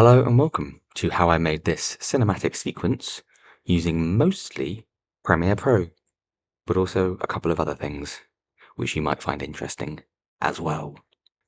Hello and welcome to how I made this cinematic sequence using mostly Premiere Pro, but also a couple of other things which you might find interesting as well.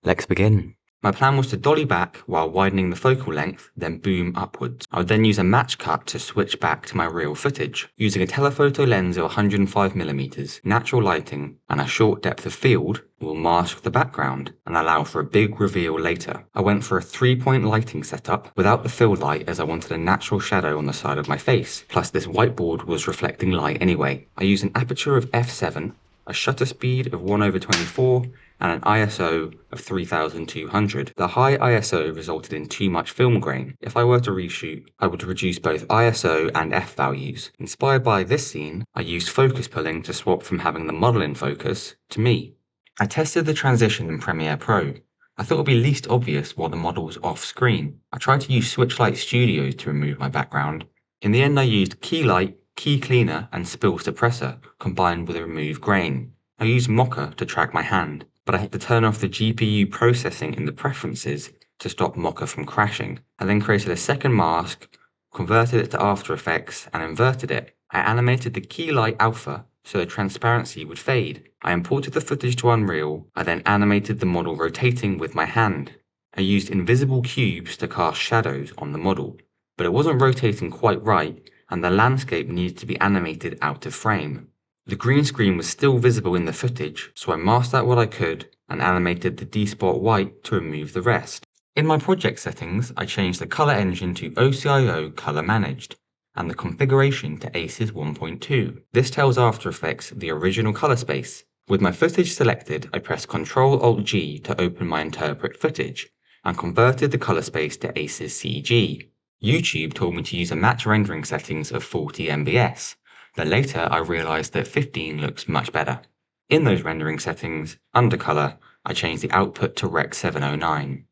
Let's begin. My plan was to dolly back while widening the focal length, then boom upwards. I would then use a match cut to switch back to my real footage. Using a telephoto lens of 105mm, natural lighting, and a short depth of field will mask the background and allow for a big reveal later. I went for a 3-point lighting setup without the fill light as I wanted a natural shadow on the side of my face, plus this whiteboard was reflecting light anyway. I used an aperture of f7, a shutter speed of 1/24, and an ISO of 3200. The high ISO resulted in too much film grain. If I were to reshoot, I would reduce both ISO and f values. Inspired by this scene, I used focus pulling to swap from having the model in focus to me. I tested the transition in Premiere Pro. I thought it would be least obvious while the model was off screen. I tried to use Switchlight Studios to remove my background. In the end, I used Key Light, Key Cleaner, and Spill Suppressor combined with a remove grain. I used Mocha to track my hand, but I had to turn off the GPU processing in the preferences to stop Mocha from crashing. I then created a second mask, converted it to After Effects, and inverted it. I animated the Key Light Alpha so the transparency would fade. I imported the footage to Unreal. I then animated the model rotating with my hand. I used invisible cubes to cast shadows on the model, but it wasn't rotating quite right, and the landscape needed to be animated out of frame. The green screen was still visible in the footage, so I masked out what I could and animated the D-spot white to remove the rest. In my project settings, I changed the color engine to OCIO Color Managed and the configuration to ACES 1.2. This tells After Effects the original color space. With my footage selected, I pressed Ctrl-Alt-G to open my interpret footage and converted the color space to ACES CG. YouTube told me to use a match rendering settings of 40 MBS. But later I realized that 15 looks much better. In those rendering settings, under color, I changed the output to Rec 709.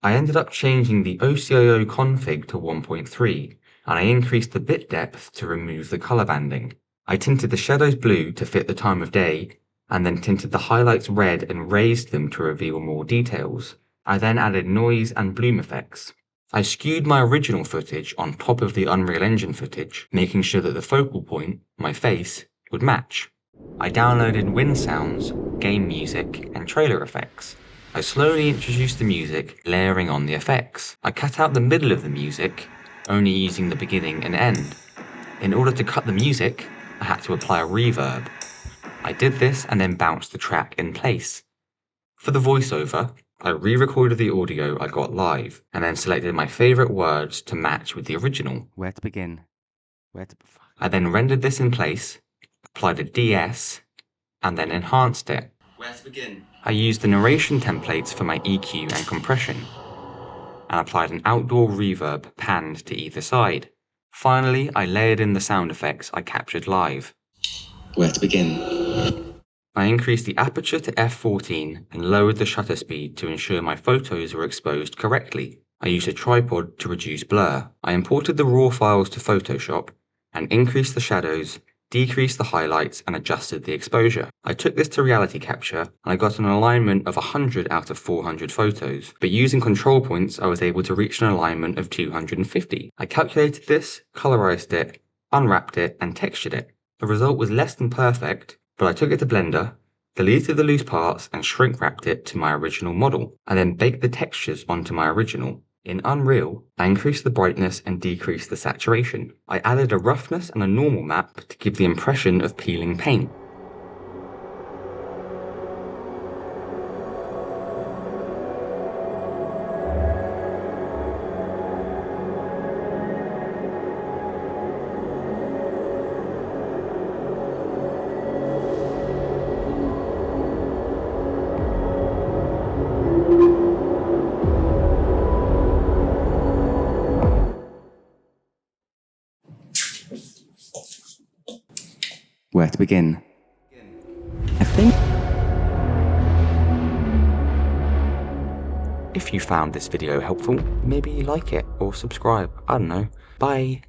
I ended up changing the OCIO config to 1.3, and I increased the bit depth to remove the color banding. I tinted the shadows blue to fit the time of day, and then tinted the highlights red and raised them to reveal more details. I then added noise and bloom effects. I skewed my original footage on top of the Unreal Engine footage, making sure that the focal point, my face, would match. I downloaded wind sounds, game music, and trailer effects. I slowly introduced the music, layering on the effects. I cut out the middle of the music, only using the beginning and end. In order to cut the music, I had to apply a reverb. I did this and then bounced the track in place. For the voiceover, I re-recorded the audio I got live, and then selected my favorite words to match with the original. Where to begin? I then rendered this in place, applied a DS, and then enhanced it. Where to begin? I used the narration templates for my EQ and compression, and applied an outdoor reverb panned to either side. Finally, I layered in the sound effects I captured live. Where to begin? I increased the aperture to f14 and lowered the shutter speed to ensure my photos were exposed correctly. I used a tripod to reduce blur. I imported the raw files to Photoshop and increased the shadows, decreased the highlights, and adjusted the exposure. I took this to reality capture and I got an alignment of 100 out of 400 photos, but using control points I was able to reach an alignment of 250. I calculated this, colorized it, unwrapped it, and textured it. The result was less than perfect, but I took it to Blender, deleted the loose parts, and shrink wrapped it to my original model. I then baked the textures onto my original. In Unreal, I increased the brightness and decreased the saturation. I added a roughness and a normal map to give the impression of peeling paint. Where to begin? I think if you found this video helpful, maybe like it or subscribe. I don't know. Bye.